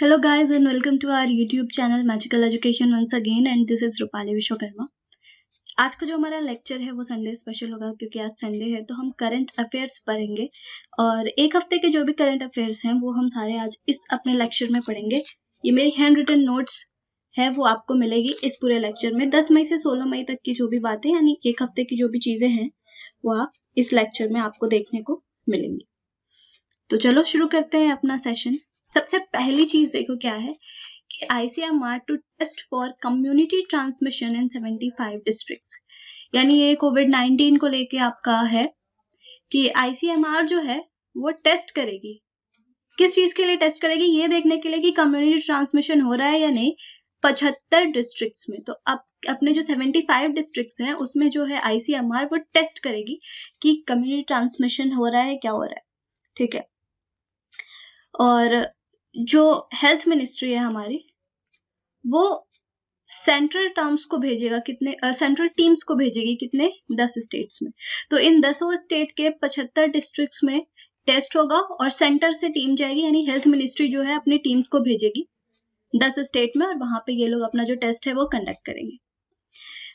Hello guys and welcome to our YouTube channel Magical Education once again and this is Rupali Vishwakarma. आज का जो हमारा lecture है वो संडे स्पेशल होगा क्योंकि आज संडे है तो हम करंट अफेयर्स पढ़ेंगे और एक हफ्ते के जो भी करंट अफेयर्स हैं वो हम सारे आज इस अपने लेक्चर में पढ़ेंगे। ये मेरी हैंड रिटन नोट्स है वो आपको मिलेगी इस पूरे लेक्चर में। 10 मई से 16 मई तक की जो भी बातें यानी एक हफ्ते की जो भी चीजें हैं वो आप इस लेक्चर में आपको देखने को मिलेंगी। तो चलो शुरू करते हैं अपना सेशन। सबसे पहली चीज देखो क्या है कि ICMR to test for community transmission in 75 districts, यानी ये कोविड-19 को लेके आपका है कि ICMR जो है वो टेस्ट करेगी। किस चीज के लिए टेस्ट करेगी? ये देखने के लिए कि कम्युनिटी ट्रांसमिशन हो रहा है या नहीं 75 डिस्ट्रिक्ट्स में। तो अब अपने जो 75 डिस्ट्रिक्ट्स हैं उसमें जो है ICMR वो टेस्ट करेगी कि कम्युनिटी ट्रांसमिशन हो रहा है, क्या हो रहा है, ठीक है। और जो हेल्थ मिनिस्ट्री है हमारी वो सेंट्रल टर्म्स को भेजेगा कितने सेंट्रल टीम्स को भेजेगी कितने 10 स्टेट्स में। तो इन 10 स्टेट के 75 डिस्ट्रिक्ट्स में टेस्ट होगा और सेंटर से टीम जाएगी यानी हेल्थ मिनिस्ट्री जो है अपनी टीम्स को भेजेगी 10 स्टेट में और वहां पे ये लोग अपना जो टेस्ट है वो कंडक्ट करेंगे।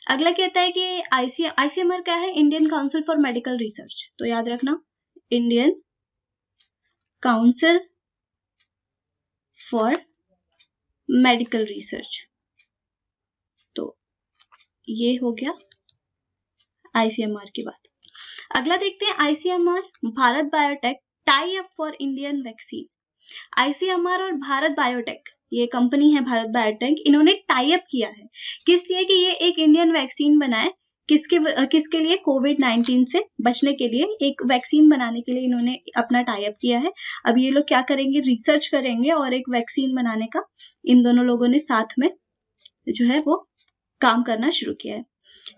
अगला कहता है कि ICMR क्या है? Indian council for medical research. तो याद रखना Indian council for medical research. तो ये हो गया ICMR की बात। अगला देखते हैं ICMR Bharat biotech tie up for Indian vaccine. ICMR और भारत बायोटेक, ये कंपनी है भारत बायोटेक, इन्होंने टाई अप किया है किस लिए? कि ये एक इंडियन वैक्सीन बनाए। किसके लिए? कोविड-19 से बचने के लिए एक वैक्सीन बनाने के लिए इन्होंने अपना टाई अप किया है। अब ये लोग क्या करेंगे? रिसर्च करेंगे और एक वैक्सीन बनाने का इन दोनों लोगों ने साथ में जो है वो काम करना शुरू किया है।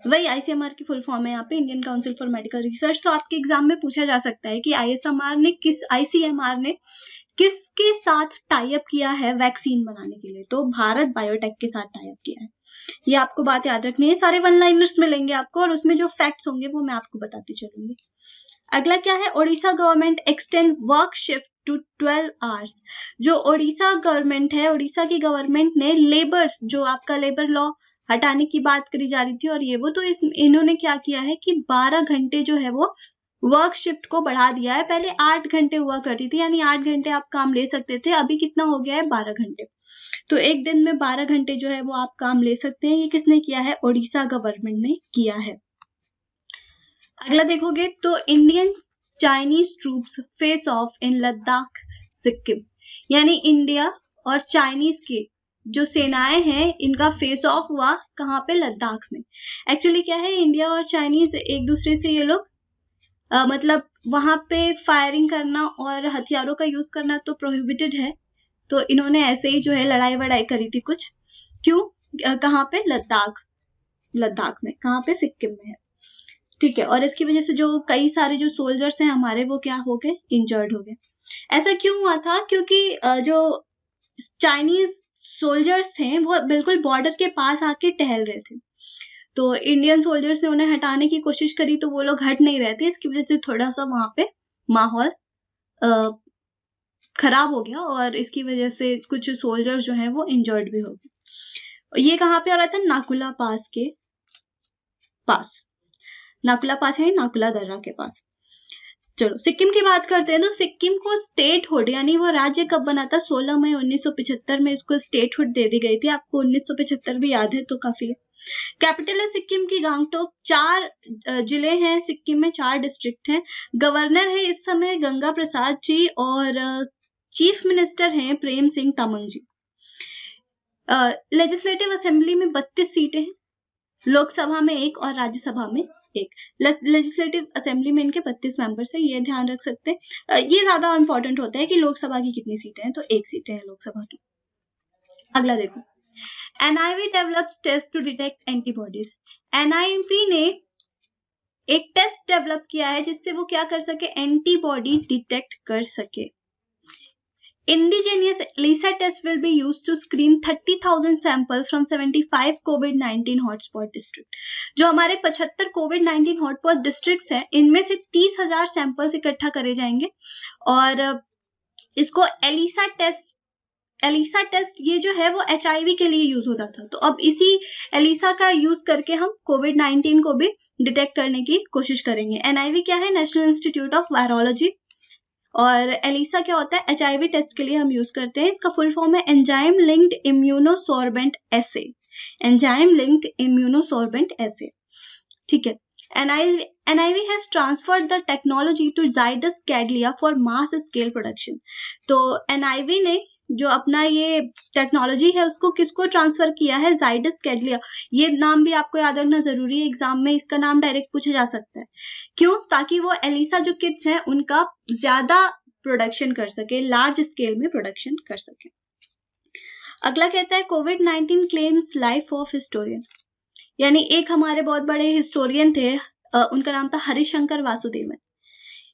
वही ICMR की फुल फॉर्म है यहाँ पे Indian council for medical research. तो आपके एग्जाम में पूछा जा सकता है कि ICMR ने किसके साथ टाई अप किया है वैक्सीन बनाने के लिए? तो भारत बायोटेक के साथ टाई अप किया है। ये आपको बात याद रखनी है। सारे वन लाइनर्स मिलेंगे आपको और उसमें जो फैक्ट्स होंगे वो मैं आपको बताती चलूंगी। अगला क्या है? Odisha government extend work shift to 12 hours. जो ओडिशा गवर्नमेंट है, ओडिशा की गवर्नमेंट ने लेबर्स, जो आपका लेबर लॉ हटाने की बात करी जा रही थी और ये वो, तो इन्होंने क्या किया है कि 12 घंटे जो है वो वर्क शिफ्ट को बढ़ा दिया है। पहले 8 घंटे हुआ करती थी यानी 8 घंटे आप काम ले सकते थे, अभी कितना हो गया है? 12 घंटे। तो एक दिन में 12 घंटे जो है वो आप काम ले सकते हैं। ये किसने किया है? ओडिशा गवर्नमेंट ने किया है। अगला देखोगे तो Indian Chinese troops face off in Ladakh Sikkim, यानी इंडिया और चाइनीज की जो सेनाएं हैं इनका फेस ऑफ हुआ कहाँ पे? लद्दाख में। एक्चुअली क्या है, इंडिया और चाइनीज एक दूसरे से ये लोग मतलब वहां पे फायरिंग करना और हथियारों का यूज करना तो प्रोहिबिटेड है। तो इन्होंने ऐसे ही जो है लड़ाई वड़ाई करी थी कुछ। क्यों? कहाँ पे? लद्दाख में। कहाँ पे? सिक्किम में है, ठीक है। और इसकी वजह से जो कई सारे जो सोल्जर्स हैं हमारे वो क्या हो गए? इंजर्ड हो गए। ऐसा क्यों हुआ था? क्योंकि जो चाइनीज सोल्जर्स थे वो बिल्कुल बॉर्डर के पास आके टहल रहे थे, तो इंडियन सोल्जर्स ने उन्हें हटाने की कोशिश करी तो वो लोग हट नहीं रहे थे। इसकी वजह से थोड़ा सा वहां पे माहौल खराब हो गया और इसकी वजह से कुछ सोल्जर्स जो हैं वो इंजर्ड भी हो गए। ये कहाँ पे हो रहा था? नाकुला पास के पास। नाकुला पास है नाकुला दर्रा के पास। चलो सिक्किम की बात करते हैं। तो सिक्किम को स्टेटहुड यानी वो राज्य कब बना था? 16 मई 1975 में इसको स्टेटहुड दे दी गई थी। आपको 1975 भी याद है तो काफी है। कैपिटल है सिक्किम की गांगटोक। 4 जिले हैं सिक्किम में, 4 डिस्ट्रिक्ट हैं। गवर्नर है इस समय गंगा प्रसाद जी और चीफ मिनिस्टर हैं प्रेम सिंह तमंग जी। लेजिस्लेटिव असेंबली में 32 सीटें हैं, लोकसभा में 1 और राज्यसभा में 1। लेजिस्लेटिव असेंबली में इनके 32 मेंबर्स हैं, ये ध्यान रख सकते हैं। ये ज्यादा इंपॉर्टेंट होता है कि लोकसभा की कितनी सीटें हैं, तो 1 सीटें हैं लोकसभा की। अगला देखो, NIV develops test to detect antibodies. NIV ने एक टेस्ट डेवलप किया है जिससे वो क्या कर सके? एंटीबॉडी डिटेक्ट कर सके। Indigenous ELISA test will be used to screen 30,000 samples from 75 COVID-19 hotspot district. जो हमारे 75 COVID-19 hotspot districts हैं इनमें से 30,000 सैंपल्स इकट्ठा करे जाएंगे और इसको ELISA टेस्ट एलिसा टेस्ट ये जो है वो HIV के लिए यूज होता था, तो अब इसी एलिसा का यूज करके हम कोविड-19 को भी डिटेक्ट करने की कोशिश करेंगे। NIV क्या है? नेशनल इंस्टीट्यूट ऑफ वायरोलॉजी, और एलिसा क्या होता है? HIV टेस्ट के लिए हम यूज करते हैं। इसका फुल फॉर्म है एंजाइम लिंक्ड इम्यूनोसॉर्बेंट एसे, एंजाइम लिंक्ड इम्यूनोसॉर्बेंट एसे, ठीक है। NIV has transferred the technology to Zydus Cadila for mass scale production। तो NIV ने जो अपना ये टेक्नोलॉजी है उसको किसको ट्रांसफर किया है? Zydus Cadila। ये नाम भी आपको याद रखना जरूरी है, एग्जाम में इसका नाम डायरेक्ट पूछा जा सकता है। क्यों? ताकि वो एलिसा जो किट्स हैं उनका ज्यादा प्रोडक्शन कर सके, लार्ज स्केल में प्रोडक्शन कर सके। अगला कहता है कोविड-19 क्लेम्स लाइफ ऑफ हिस्टोरियन, यानी एक हमारे बहुत बड़े हिस्टोरियन थे, उनका नाम था हरिशंकर वासुदेवन।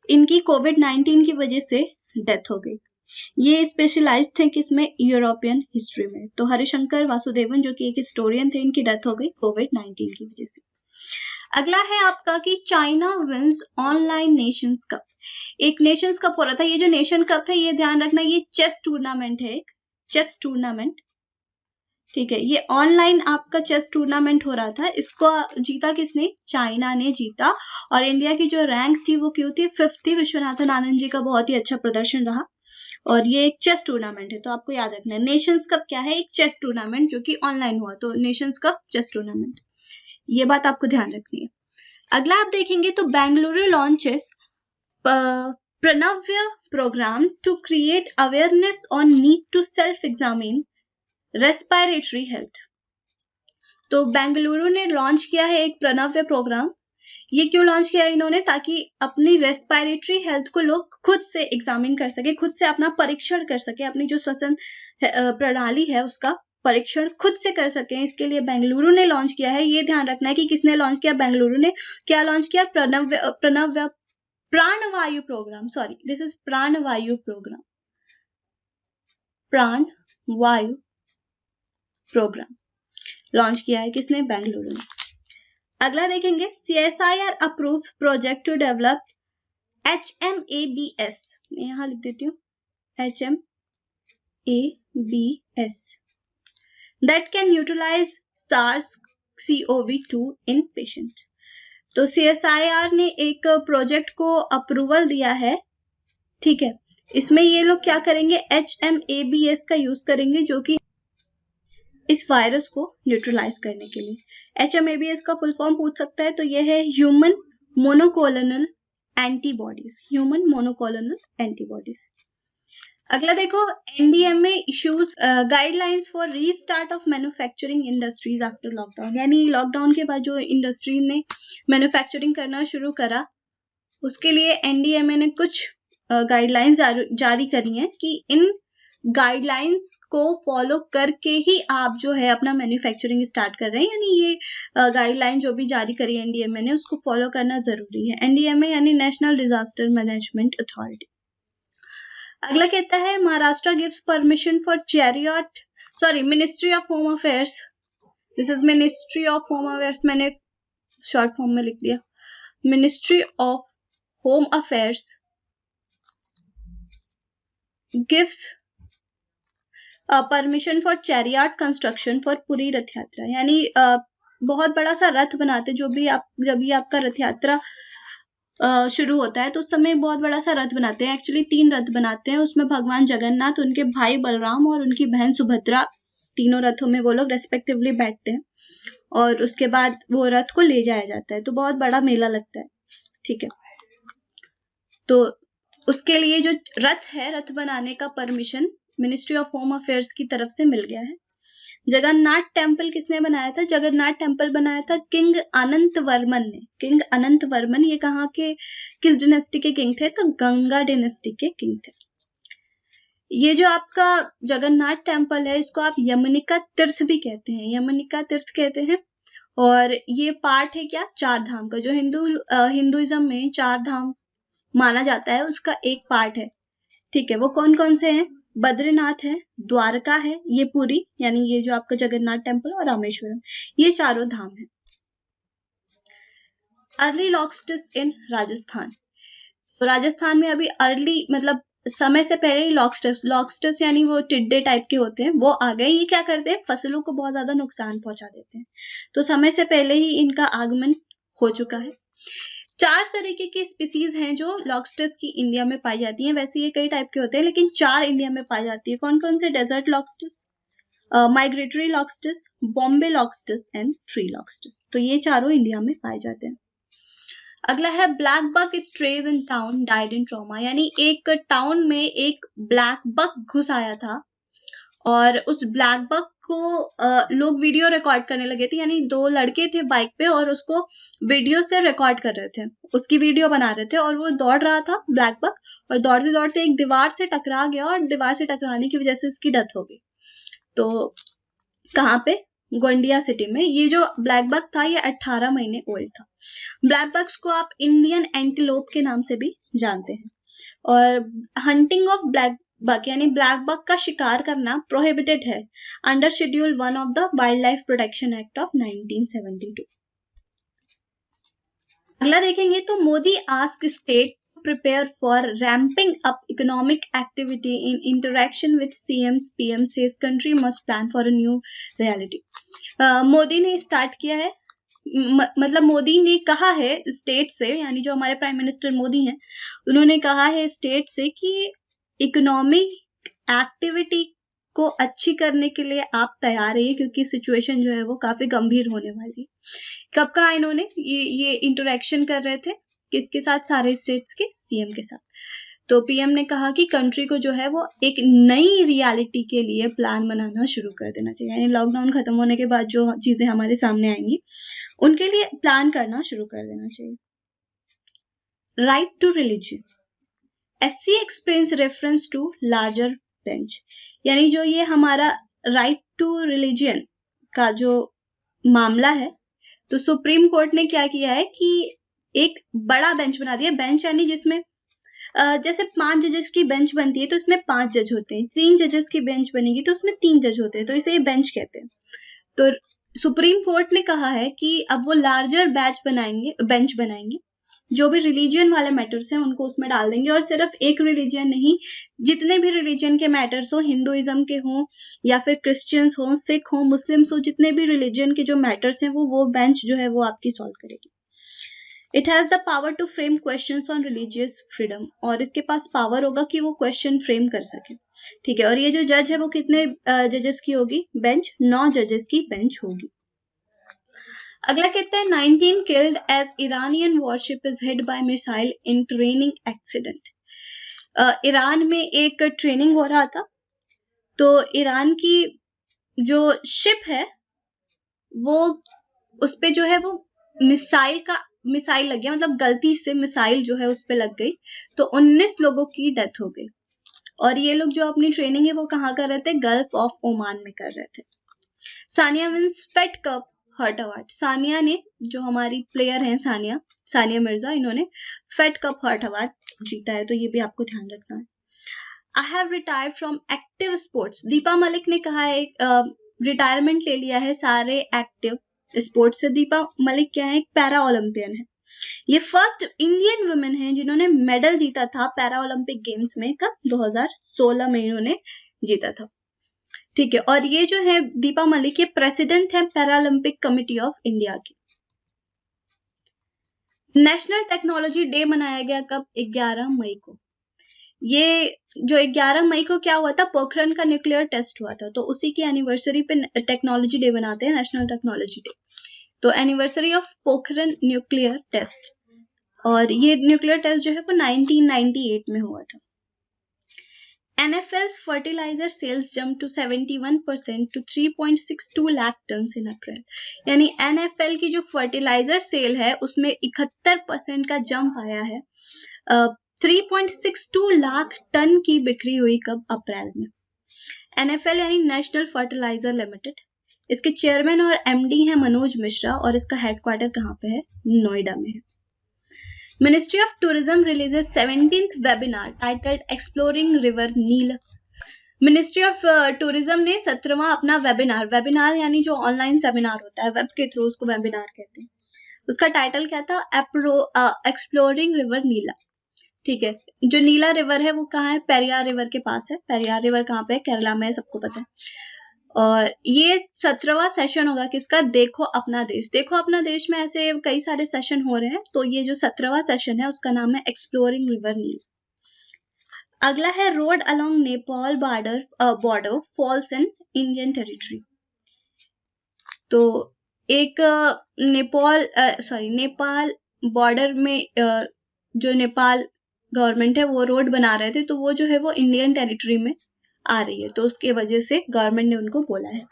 इनकी कोविड-19 की वजह से डेथ हो गई। ये स्पेशलाइज थे किसमें? यूरोपियन हिस्ट्री में। तो हरिशंकर वासुदेवन जो कि एक हिस्टोरियन थे, इनकी डेथ हो गई कोविड-19 की वजह से। अगला है आपका कि China wins online Nations Cup. एक नेशंस कप हो रहा था। ये जो नेशन कप है ये ध्यान रखना, ये चेस टूर्नामेंट है, एक चेस टूर्नामेंट, ठीक है। ये ऑनलाइन आपका चेस टूर्नामेंट हो रहा था। इसको जीता किसने? चाइना ने जीता। और इंडिया की जो रैंक थी वो क्यों थी? 5th थी। विश्वनाथन आनंद जी का बहुत ही अच्छा प्रदर्शन रहा। और ये एक चेस टूर्नामेंट है, तो आपको याद रखना है। नेशंस कप क्या है? एक चेस टूर्नामेंट जो कि ऑनलाइन हुआ, तो नेशंस कप चेस टूर्नामेंट, ये बात आपको ध्यान रखनी है। अगला आप देखेंगे तो Bengaluru launches Pranavya programme to create awareness on need to self examine respiratory health. तो बेंगलुरु ने लॉन्च किया है एक प्रणव्य प्रोग्राम। ये क्यों लॉन्च किया है इन्होंने? ताकि अपनी रेस्पिरेटरी हेल्थ को लोग खुद से एग्जामिन कर सके, खुद से अपना परीक्षण कर सके, अपनी जो श्वसन प्रणाली है उसका परीक्षण खुद से कर सके। इसके लिए बेंगलुरु ने लॉन्च किया है। ये ध्यान रखना है कि किसने लॉन्च किया? बेंगलुरु ने। क्या लॉन्च किया? प्रणव्य Pranavayu programme, sorry this is Pranavayu programme, Pranavayu programme launch किया है किसने? बेंगलुरु ने। अगला देखेंगे CSIR approves project to develop HMABS, मैं यहां लिख देती हूँ HMABS that can neutralize SARS-CoV-2 in patient। तो CSIR ने एक प्रोजेक्ट को अप्रूवल दिया है, ठीक है। इसमें ये लोग क्या करेंगे? HMABS का यूज करेंगे, जो कि इस वायरस को न्यूट्रलाइज करने के लिए। HMABS का फुल फॉर्म पूछ सकता है, तो ये है human monoclonal antibodies, human monoclonal antibodies. अगला देखो NDMA issues guidelines for restart of manufacturing industries after lockdown, यानी लॉकडाउन के बाद जो इंडस्ट्री ने मैन्युफैक्चरिंग करना शुरू करा उसके लिए NDMA ने कुछ गाइडलाइंस जारी करी हैं कि इन गाइडलाइंस को फॉलो करके ही आप जो है अपना मैन्युफैक्चरिंग स्टार्ट कर रहे हैं, यानी ये गाइडलाइन जो भी जारी करी NDMA ने उसको फॉलो करना जरूरी है। NDMA यानी नेशनल डिजास्टर मैनेजमेंट अथॉरिटी। अगला कहता है Maharashtra gives permission for chariot, sorry ministry of home affairs, this is ministry of home affairs, मैंने शॉर्ट फॉर्म में लिख दिया। Ministry of home affairs gives permission for chariot construction for Puri रथ यात्रा, यानी बहुत बड़ा सा रथ बनाते, जब भी आपका रथ यात्रा शुरू होता है तो उस समय बहुत बड़ा सा रथ बनाते हैं। एक्चुअली 3 रथ बनाते हैं, उसमें भगवान जगन्नाथ, उनके भाई बलराम और उनकी बहन सुभद्रा, तीनों रथों में वो लोग रेस्पेक्टिवली बैठते हैं और उसके बाद वो रथ को ले जाया जाता है। तो बहुत बड़ा मेला लगता है, ठीक है। तो उसके लिए जो रथ है, रथ बनाने का permission ministry of home affairs की तरफ से मिल गया है। जगन्नाथ टेम्पल किसने बनाया था? जगन्नाथ टेम्पल बनाया था किंग अनंत वर्मन ने। किंग अनंत वर्मन ये कहाँ के, किस डिनेस्टी के किंग थे? तो गंगा डिनेस्टी के किंग थे। ये जो आपका जगन्नाथ टेम्पल है इसको आप यमुनिका तीर्थ भी कहते हैं, यमुनिका तीर्थ कहते हैं। और ये पार्ट है क्या? 4 धाम का, जो हिंदुइज्म में 4 धाम माना जाता है उसका एक पार्ट है, ठीक है। वो कौन कौन से हैं? बद्रीनाथ है, द्वारका है, ये पुरी यानी ये जो आपका जगन्नाथ टेम्पल, और रामेश्वरम, ये चारों धाम है। अर्ली लॉक्सटिस इन राजस्थान, तो राजस्थान में अभी अर्ली मतलब समय से पहले ही लॉबस्टर्स यानी वो टिड्डे टाइप के होते हैं, वो आ गए। ये क्या करते हैं, फसलों को बहुत ज्यादा नुकसान पहुंचा देते हैं, तो समय से पहले ही इनका आगमन हो चुका है। 4 तरीके की स्पीसीज हैं जो लॉबस्टर्स की इंडिया में पाई जाती हैं। वैसे ये कई टाइप के होते हैं, लेकिन 4 इंडिया में पाई जाती है। कौन कौन से? Desert lobsters, migratory lobsters, Bombay lobsters and tree lobsters. तो ये चारों इंडिया में पाए जाते हैं। अगला है black buck strays in town died in trauma, यानी एक टाउन में एक ब्लैक बक घुस आया था और उस ब्लैक बक को लोग वीडियो रिकॉर्ड करने लगे थे। यानी 2 लड़के थे बाइक पे और उसको वीडियो से रिकॉर्ड कर रहे थे, उसकी वीडियो बना रहे थे, और वो दौड़ रहा था ब्लैक बक, और दौड़ते दौड़ते एक दीवार से टकरा गया और दीवार से टकराने की वजह से इसकी डेथ हो गई। तो कहाँ पे? गोंडिया सिटी में। ये जो ब्लैक बक था ये 18 महीने ओल्ड था। ब्लैक बक्स को आप इंडियन एंटीलोप के नाम से भी जानते हैं। और हंटिंग ऑफ ब्लैक बक यानी ब्लैक बक का शिकार करना प्रोहिबिटेड है under schedule 1 of the wild life protection act of 1972। अगला देखेंगे तो Modi ask state prepare for ramping up economic activity in interaction with CMs PM says country must plan for a new reality। Modi ने start किया है, मतलब मोदी ने कहा है स्टेट से, यानी जो हमारे प्राइम मिनिस्टर मोदी हैं, उन्होंने कहा है स्टेट से कि इकोनॉमिक एक्टिविटी को अच्छी करने के लिए आप तैयार रहिए, क्योंकि सिचुएशन जो है वो काफी गंभीर होने वाली है। कब कहा इन्होंने? ये इंटरेक्शन कर रहे थे किसके साथ? सारे स्टेट्स के सीएम के साथ। तो पीएम ने कहा कि कंट्री को जो है वो एक नई रियलिटी के लिए प्लान बनाना शुरू कर देना चाहिए, यानी लॉकडाउन खत्म होने के बाद जो चीजें हमारे सामने आएंगी उनके लिए प्लान करना शुरू कर देना चाहिए। Right to religion, SC explains reference to larger bench, यानी जो ये हमारा राइट टू रिलीजन का जो मामला है, तो सुप्रीम कोर्ट ने क्या किया है कि एक बड़ा बेंच बना दिया। बेंच यानी जिसमें जैसे 5 जजेस की बेंच बनती है तो इसमें 5 जज होते हैं, 3 जजेस की बेंच बनेगी तो उसमें 3 जज होते हैं, तो इसे बेंच कहते हैं। तो सुप्रीम कोर्ट ने कहा है कि अब वो लार्जर बेंच बनाएंगे, जो भी रिलीजन वाले मैटर्स हैं उनको उसमें डाल देंगे, और सिर्फ एक रिलीजन नहीं, जितने भी रिलीजन के मैटर्स हो, हिंदुइज्म के हों या फिर क्रिश्चियंस हो, सिख हो, मुस्लिम्स हो, जितने भी रिलीजन के जो मैटर्स हैं वो बेंच जो है वो आपकी सॉल्व करेगी। It has the power to frame questions on religious freedom, और इसके पास पावर होगा कि वो क्वेश्चन फ्रेम कर सके। ठीक है, और ये जो जज है वो कितने जजेस की होगी? बेंच 9 जजेस की बेंच होगी। अगला कहते हैं 19 killed as Iranian warship is hit by missile in training accident। Iran में एक ट्रेनिंग हो रहा था, तो ईरान की जो शिप है वो उस पे जो है वो मिसाइल लग गया, मतलब गलती से मिसाइल जो है उस पे लग गई, तो 19 लोगों की डेथ हो गई। और ये लोग जो अपनी ट्रेनिंग है वो कहाँ कर रहे थे? गल्फ ऑफ ओमान में कर रहे थे। Sania wins Fed Cup heart award, Sania ने, जो हमारी प्लेयर हैं सानिया मिर्जा, इन्होंने फेड कप हर्ट अवार्ड जीता है, तो ये भी आपको ध्यान रखना है। I have retired from active sports, Deepa Malik ने कहा है रिटायरमेंट ले लिया है सारे एक्टिव स्पोर्ट्स से। दीपा मलिक क्या है? एक पैरा ओलंपियन है। ये फर्स्ट इंडियन वुमेन है जिन्होंने मेडल जीता था पैरा ओलंपिक गेम्स में। कब? 2016 में इन्होंने जीता था। ठीक है, और ये जो है दीपा मलिक, ये प्रेसिडेंट है para Olympic committee of India की। नेशनल टेक्नोलॉजी डे मनाया गया कब? 11 मई को। ये जो 11 मई को क्या हुआ था? पोखरण का न्यूक्लियर टेस्ट हुआ था, तो उसी की एनिवर्सरी पे टेक्नोलॉजी डे बनाते हैं, नेशनल टेक्नोलॉजी डे। तो anniversary of Pokhran nuclear test, और ये न्यूक्लियर टेस्ट जो है वो 1998 में हुआ था। NFL's fertilizer sales jumped to 71% to 3.62 lakh ton इन अप्रैल, यानी NFL की जो फर्टिलाइजर सेल है उसमें 71% का जंप आया है। 3.62 लाख टन की बिक्री हुई कब? अप्रैल में। NFL यानी नेशनल फर्टिलाइजर लिमिटेड, इसके चेयरमैन और MD हैं मनोज मिश्रा, और इसका हेडक्वार्टर कहाँ पे है? नोएडा में है। Ministry of tourism releases 17th webinar titled exploring river Nile. Ministry of tourism ने 17वां अपना वेबिनार यानी जो ऑनलाइन सेमिनार होता है वेब के थ्रू, उसको वेबिनार कहते हैं, उसका टाइटल क्या था? एक्सप्लोरिंग रिवर नीला। ठीक है। जो नीला रिवर है वो कहाँ है? पेरियार रिवर के पास है। पेरियार रिवर कहाँ पे है? केरला में है, सबको पता है। और ये 17वां सेशन होगा किसका? देखो अपना देश। देखो अपना देश में ऐसे कई सारे सेशन हो रहे हैं, तो ये जो 17वां सेशन है उसका नाम है एक्सप्लोरिंग रिवर नील। अगला है road along Nepal border falls in Indian territory. तो एक नेपाल बॉर्डर में जो नेपाल गवर्नमेंट है वो रोड बना रहे थे, तो वो जो है वो इंडियन टेरिटरी में आ रही है, तो उसके वजह से गवर्नमेंट ने उनको बोला है।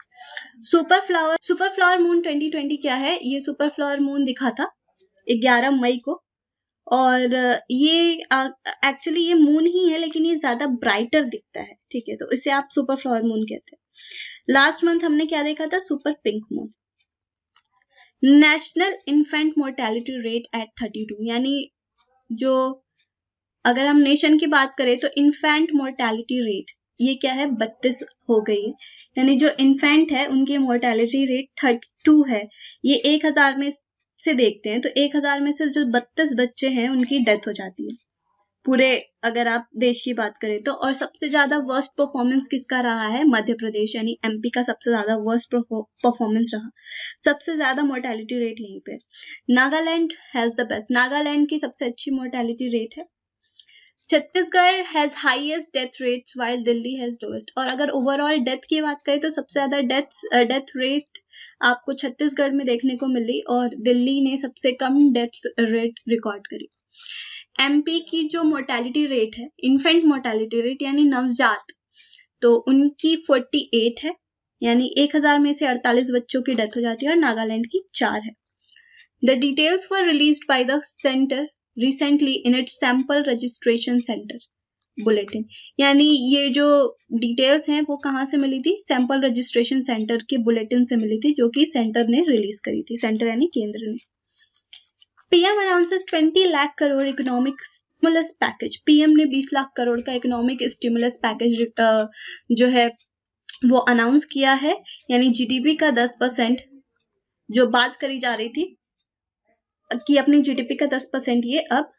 सुपर फ्लावर मून 2020 क्या है? ये सुपर फ्लावर मून दिखा था 11 मई को, और ये एक्चुअली ये मून ही है, लेकिन ये ज्यादा ब्राइटर दिखता है, ठीक है, तो इसे आप सुपर फ्लावर मून कहते हैं। लास्ट मंथ हमने क्या देखा था? Super pink moon. National infant mortality rate at 32, यानी जो अगर हम नेशन की बात करें तो इन्फेंट मोर्टेलिटी रेट ये क्या है? 32 हो गई है, यानी जो इन्फेंट है उनकी मोर्टेलिटी रेट 32 है। ये 1000 में से देखते हैं तो 1000 में से जो 32 बच्चे हैं उनकी डेथ हो जाती है पूरे, अगर आप देश की बात करें तो। और सबसे ज्यादा वर्स्ट परफॉर्मेंस किसका रहा है? मध्य प्रदेश, यानी एमपी का सबसे ज्यादा वर्स्ट परफॉर्मेंस रहा। सबसे ज्यादा मोर्टेलिटी रेट यहीं पे। Nagaland has the best, Nagaland की सबसे अच्छी मोर्टेलिटी रेट है। Chhattisgarh has highest death rates while Delhi has lowest. और अगर ओवरऑल डेथ की बात करें तो सबसे ज्यादा डेथ रेट आपको छत्तीसगढ़ में देखने को मिली, और दिल्ली ने सबसे कम डेथ रेट रिकॉर्ड करी। एमपी की जो मोर्टेलिटी रेट है, इन्फेंट मोर्टेलिटी रेट यानी नवजात, तो उनकी 48 है, यानी 1000 में से 48 बच्चों की डेथ हो जाती है, और नागालैंड की 4 है। The details were released by the centre recently in its sample registration centre bulletin, यानी ये जो डिटेल्स हैं वो कहाँ से मिली थी? सैंपल रजिस्ट्रेशन सेंटर के बुलेटिन से मिली थी, जो कि सेंटर ने रिलीज करी थी, सेंटर यानी केंद्र ने। PM announces 20 lakh crore economic stimulus package. PM ने 20 लाख करोड़ का इकोनॉमिक स्टिमुलस पैकेज जो है वो अनाउंस किया है, यानी जीडीपी का 10% जो बात करी जा रही थी कि अपनी जीडीपी का 10% ये अब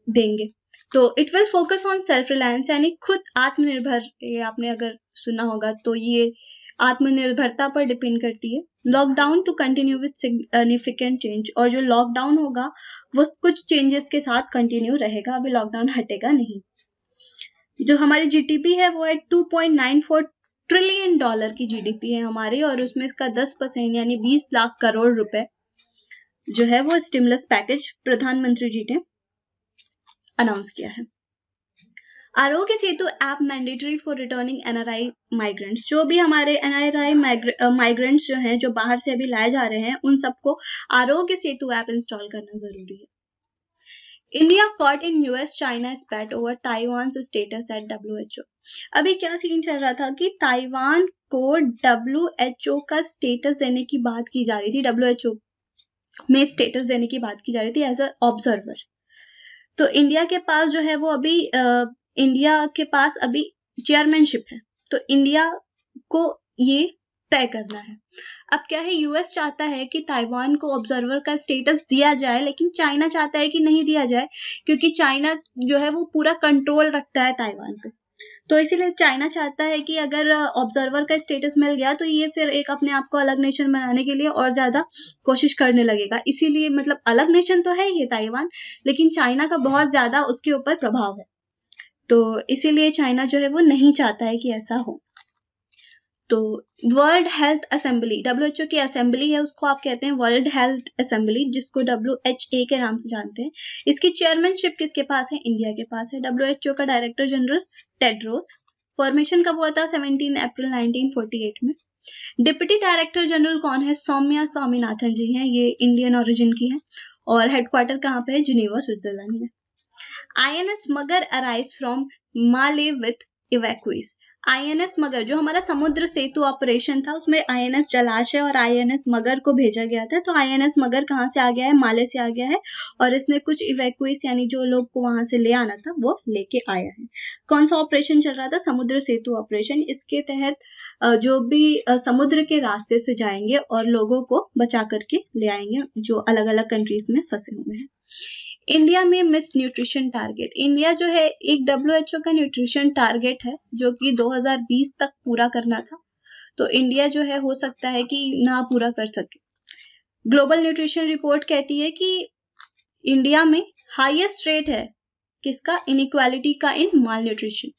देंगे। तो it will focus on self reliance, यानी खुद आत्मनिर्भर, ये आपने अगर सुना होगा तो ये आत्मनिर्भरता पर डिपेंड करती है। Lockdown to continue with significant change, और जो लॉकडाउन होगा वो कुछ चेंजेस के साथ कंटिन्यू रहेगा, अभी लॉकडाउन हटेगा नहीं। जो हमारी जीडीपी है वो है 2.94 ट्रिलियन डॉलर की जीडीपी है हमारी, और उसमें इसका 10% यानी 20 लाख करोड़ रुपए जो है वो स्टिमुलस पैकेज प्रधानमंत्री जी ने अनाउंस किया है। Aarogya Setu app mandatory for returning NRI migrants. जो भी हमारे एनआरआई माइग्रेंट्स जो हैं, जो बाहर से अभी लाए जा रहे हैं, उन सबको आरोग्य सेतु ऐप इंस्टॉल करना जरूरी है। India caught in US China स्पैट over Taiwan status at WHO। अभी क्या सीन चल रहा था कि ताइवान को WHO का स्टेटस देने की बात की जा रही थी, WHO में स्टेटस देने की बात की जा रही थी एज अ ऑब्जर्वर। तो इंडिया के पास जो है वो अभी इंडिया के पास अभी चेयरमैनशिप है, तो इंडिया को ये तय करना है। अब क्या है, यूएस चाहता है कि ताइवान को ऑब्जर्वर का स्टेटस दिया जाए, लेकिन चाइना चाहता है कि नहीं दिया जाए, क्योंकि चाइना जो है वो पूरा कंट्रोल रखता है ताइवान पे। तो इसीलिए चाइना चाहता है कि अगर ऑब्जर्वर का स्टेटस मिल गया तो ये फिर एक अपने आप को अलग नेशन बनाने के लिए और ज्यादा कोशिश करने लगेगा। इसीलिए मतलब अलग नेशन तो है ये ताइवान, लेकिन चाइना का बहुत ज्यादा उसके ऊपर प्रभाव है, तो इसीलिए चाइना जो है वो नहीं चाहता है कि ऐसा हो। तो वर्ल्ड हेल्थ असेंबली, WHO की असेंबली है, उसको आप कहते हैं वर्ल्ड हेल्थ असेंबली, जिसको WHA के नाम से जानते हैं। इसकी चेयरमैनशिप किसके पास है? इंडिया के पास है। WHO का डायरेक्टर जनरल टेड्रोस। फॉर्मेशन कब हुआ था? 17 अप्रैल 1948 में। डिप्टी डायरेक्टर जनरल कौन है? सौम्या स्वामीनाथन जी हैं, ये इंडियन ओरिजिन की है, और हेडक्वार्टर कहाँ पे है? जिनेवा, स्विट्जरलैंड में। INS Magar arrives from Male with evacuees. INS Magar जो हमारा समुद्र सेतु ऑपरेशन था, उसमें INS जलाशय और INS मगर को भेजा गया था। तो INS मगर कहाँ से आ गया है? माले से आ गया है, और इसने कुछ इवैक्यूज यानी जो लोग को वहां से ले आना था वो लेके आया है। कौन सा ऑपरेशन चल रहा था? समुद्र सेतु ऑपरेशन। इसके तहत जो भी समुद्र के रास्ते से जाएंगे और लोगों को बचा करके ले आएंगे जो अलग अलग कंट्रीज में फंसे हुए हैं। इंडिया में मिस न्यूट्रिशन टारगेट, इंडिया जो है एक WHO का न्यूट्रिशन टारगेट है जो कि 2020 तक पूरा करना था, तो इंडिया जो है हो सकता है कि ना पूरा कर सके। ग्लोबल न्यूट्रिशन रिपोर्ट कहती है कि इंडिया में हाईएस्ट रेट है किसका, इनइक्वालिटी का in malnutrition.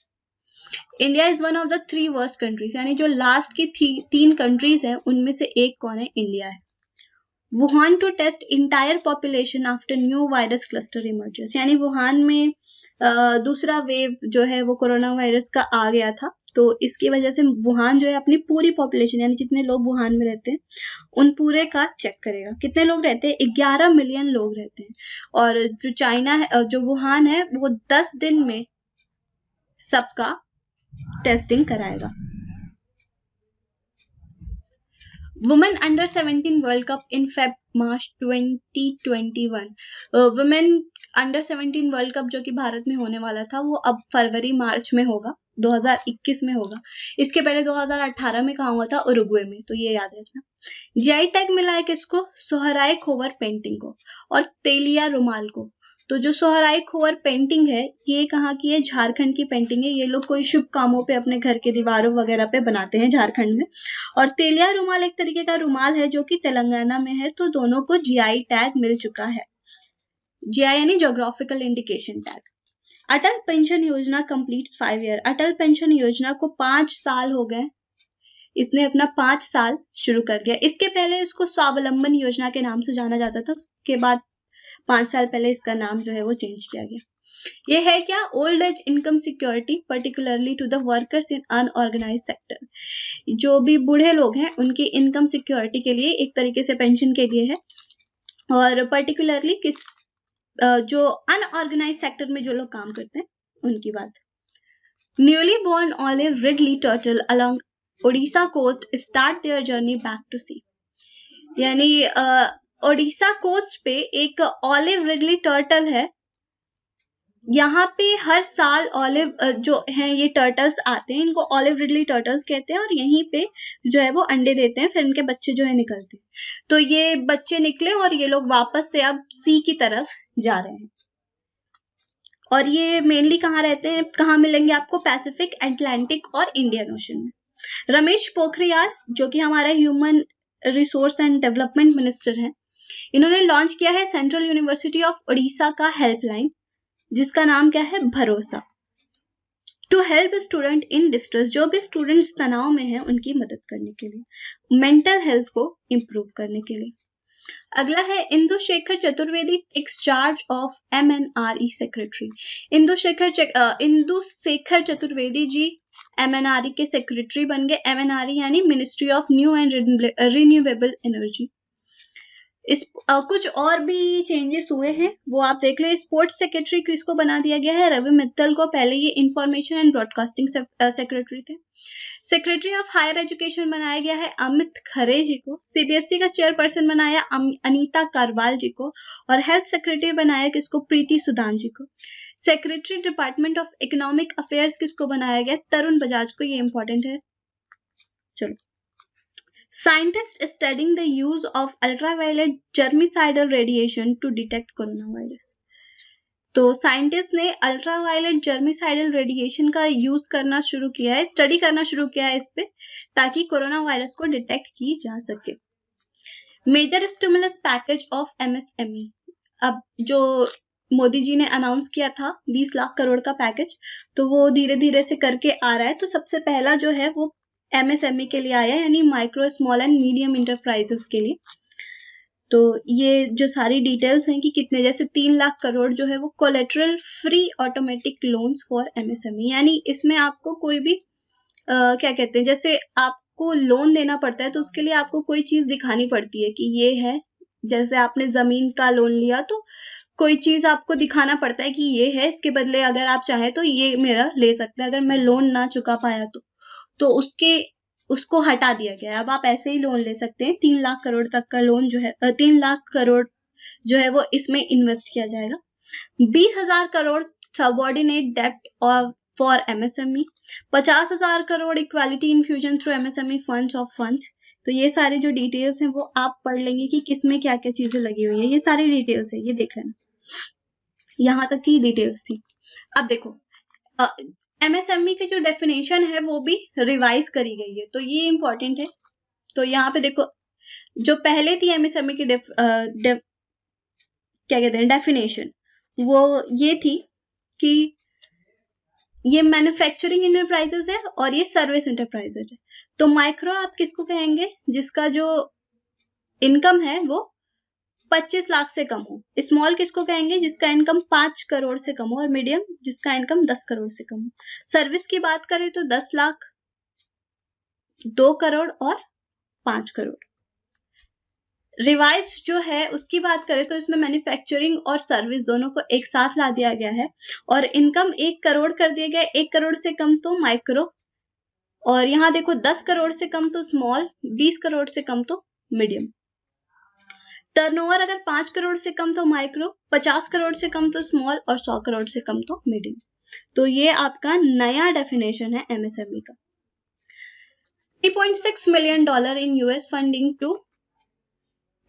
India is one of the 3 worst countries, यानी जो लास्ट की 3 कंट्रीज हैं उनमें से एक कौन है, इंडिया है। Wuhan to test entire population after new virus cluster emerges, यानी वुहान में दूसरा वेव जो है वो कोरोना वायरस का आ गया था, तो इसकी वजह से वुहान जो है अपनी पूरी पॉपुलेशन यानी जितने लोग वुहान में रहते हैं उन पूरे का चेक करेगा। कितने लोग रहते हैं, 11 मिलियन लोग रहते हैं। और जो चाइना है, जो वुहान है, वो 10 दिन में सबका टेस्टिंग कराएगा। वुमेन अंडर 17 वर्ल्ड कप इन मार्च 2021, वुमेन अंडर 17 वर्ल्ड कप जो कि भारत में होने वाला था वो अब फरवरी मार्च में होगा, 2021 में होगा। इसके पहले 2018 में कहा हुआ था उरुग्वे में, तो ये याद रखना। जीआई टैग मिला है किसको, सोहराय खोवर पेंटिंग को और तेलिया रुमाल को। तो जो सोहराय खोवर पेंटिंग है ये कहाँ की है, झारखंड की पेंटिंग है। ये लोग कोई शुभ कामों पे अपने घर के दीवारों वगैरह पे बनाते हैं झारखंड में। और तेलिया रुमाल एक तरीके का रुमाल है जो कि तेलंगाना में है, तो दोनों को जीआई टैग मिल चुका है। जीआई यानी ज्योग्राफिकल इंडिकेशन टैग। अटल पेंशन योजना कंप्लीट्स 5 ईयर, अटल पेंशन योजना को 5 साल हो गए, इसने अपना 5 साल शुरू कर दिया। इसके पहले इसको स्वावलंबन योजना के नाम से जाना जाता था, उसके बाद 5 साल पहले इसका नाम जो है वो चेंज किया गया। ये है क्या, old age income security particularly to the workers in unorganised sector. जो भी बूढ़े लोग हैं उनकी इनकम सिक्योरिटी के लिए, एक तरीके से पेंशन के लिए है, और पर्टिकुलरली किस जो अनऑर्गेनाइज सेक्टर में जो लोग काम करते हैं उनकी बात। Newly born olive ridley turtle along Odisha coast start their journey back to sea, यानी ओडिशा कोस्ट पे एक ऑलिव रिडली टर्टल है। यहाँ पे हर साल ऑलिव जो है ये टर्टल्स आते हैं, इनको ऑलिव रिडली टर्टल्स कहते हैं, और यहीं पे जो है वो अंडे देते हैं, फिर इनके बच्चे जो है निकलते हैं। तो ये बच्चे निकले और ये लोग वापस से अब सी की तरफ जा रहे हैं। और ये मेनली कहाँ रहते हैं, कहाँ मिलेंगे आपको, पैसिफिक, अटलांटिक और इंडियन ओशन में। रमेश पोखरियाल जो कि हमारा human resource and development minister है, इन्होंने लॉन्च किया है सेंट्रल यूनिवर्सिटी ऑफ ओडिशा का हेल्पलाइन, जिसका नाम क्या है, Bharosa, to help student in distress. जो भी स्टूडेंट्स तनाव में हैं उनकी मदद करने के लिए, मेंटल हेल्थ को इंप्रूव करने के लिए। अगला है Indu Shekhar Chaturvedi takes charge of MNRE secretary. Indu Shekhar Chaturvedi ji MNRE के सेक्रेटरी बन गए। MNRE यानी ministry of new and renewable energy. इस कुछ और भी चेंजेस हुए हैं वो आप देख ले। स्पोर्ट्स सेक्रेटरी किसको बना दिया गया है, रवि मित्तल को। पहले ये इंफॉर्मेशन एंड ब्रॉडकास्टिंग सेक्रेटरी थे। सेक्रेटरी ऑफ हायर एजुकेशन बनाया गया है अमित खरे जी को। CBSE का चेयरपर्सन बनाया अनीता करवाल जी को, और हेल्थ सेक्रेटरी बनाया किसको, प्रीति सुदान जी को। Secretary department of economic affairs किसको बनाया गया, तरुण बजाज को। ये इंपॉर्टेंट है। चलो, Scientists studying the use of ultraviolet germicidal radiation to detect coronavirus. तो साइंटिस्ट ने अल्ट्रावायलेट जर्मिसाइडल रेडिएशन का यूज करना शुरू किया है, स्टडी करना शुरू किया है इस पे, ताकि कोरोना वायरस को डिटेक्ट की जा सके। Major stimulus package of MSME, अब जो मोदी जी ने अनाउंस किया था 20 लाख करोड़ का पैकेज, तो वो धीरे धीरे से करके आ रहा है। तो सबसे पहला जो है वो MSME के लिए आया, यानी micro small and medium enterprises के लिए। तो ये जो सारी डिटेल्स हैं कि कितने, जैसे 3 लाख करोड़ जो है वो collateral free automatic loans for MSME, यानी इसमें आपको कोई भी क्या कहते हैं, जैसे आपको लोन देना पड़ता है तो उसके लिए आपको कोई चीज दिखानी पड़ती है कि ये है। जैसे आपने जमीन का लोन लिया तो कोई चीज आपको दिखाना पड़ता है कि ये है, इसके बदले अगर आप चाहे तो ये मेरा ले सकते हैं। अगर मैं लोन ना चुका पाया तो उसको हटा दिया गया। अब आप ऐसे ही लोन ले सकते हैं। 3 लाख करोड़ तक का लोन जो है 3 लाख करोड़ जो है वो इसमें इन्वेस्ट किया जाएगा। 20,000 करोड़ सबऑर्डिनेट डेप्ट और for MSME, 50,000 crore equality infusion through MSME funds of funds. तो ये सारी जो डिटेल्स हैं वो आप पढ़ लेंगे कि किसमें क्या क्या चीजें लगी हुई है। ये सारी डिटेल्स है, ये देख लेना। यहाँ तक की डिटेल्स थी। अब देखो MSME की जो डेफिनेशन है वो भी रिवाइज करी गई है, तो ये इंपॉर्टेंट है। तो यहाँ पे देखो जो पहले थी MSME की क्या कहते हैं डेफिनेशन, वो ये थी कि ये मैन्युफैक्चरिंग इंटरप्राइजेस है और ये सर्विस इंटरप्राइजेस है। तो माइक्रो आप किसको कहेंगे, जिसका जो इनकम है वो 25 लाख से कम हो। स्मॉल किसको कहेंगे, जिसका इनकम 5 करोड़ से कम हो। और मीडियम जिसका इनकम 10 करोड़ से कम हो। सर्विस की बात करें तो 10 लाख, 2 करोड़ और 5 करोड़। रिवाइज जो है उसकी बात करें तो इसमें मैन्युफैक्चरिंग और सर्विस दोनों को एक साथ ला दिया गया है और इनकम 1 करोड़ कर दिया गया। 1 करोड़ से कम तो माइक्रो, और यहाँ देखो 10 करोड़ से कम तो स्मॉल, 20 करोड़ से कम तो मीडियम। टर्नओवर अगर 5 करोड़ से कम तो माइक्रो, 50 करोड़ से कम तो स्मॉल और 100 करोड़ से कम तो मीडियम। तो ये आपका नया डेफिनेशन है MSME का। $3.6 million in US funding to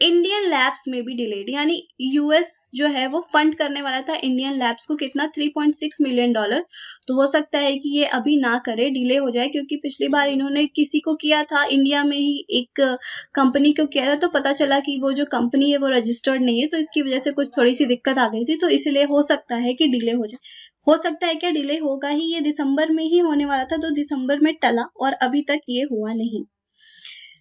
Indian labs में भी डिलेड, यानी यूएस जो है वो फंड करने वाला था इंडियन लैब्स को, कितना $3.6 मिलियन। तो हो सकता है कि ये अभी ना करे, डिले हो जाए, क्योंकि पिछली बार इन्होंने किसी को किया था, इंडिया में ही एक कंपनी को किया था, तो पता चला कि वो जो कंपनी है वो रजिस्टर्ड नहीं है, तो इसकी वजह से कुछ थोड़ी सी दिक्कत आ गई थी। तो इसलिए हो सकता है कि डिले हो जाए। हो सकता है क्या, डिले होगा ही। ये दिसंबर में ही होने वाला था, तो दिसंबर में टला और अभी तक ये हुआ नहीं।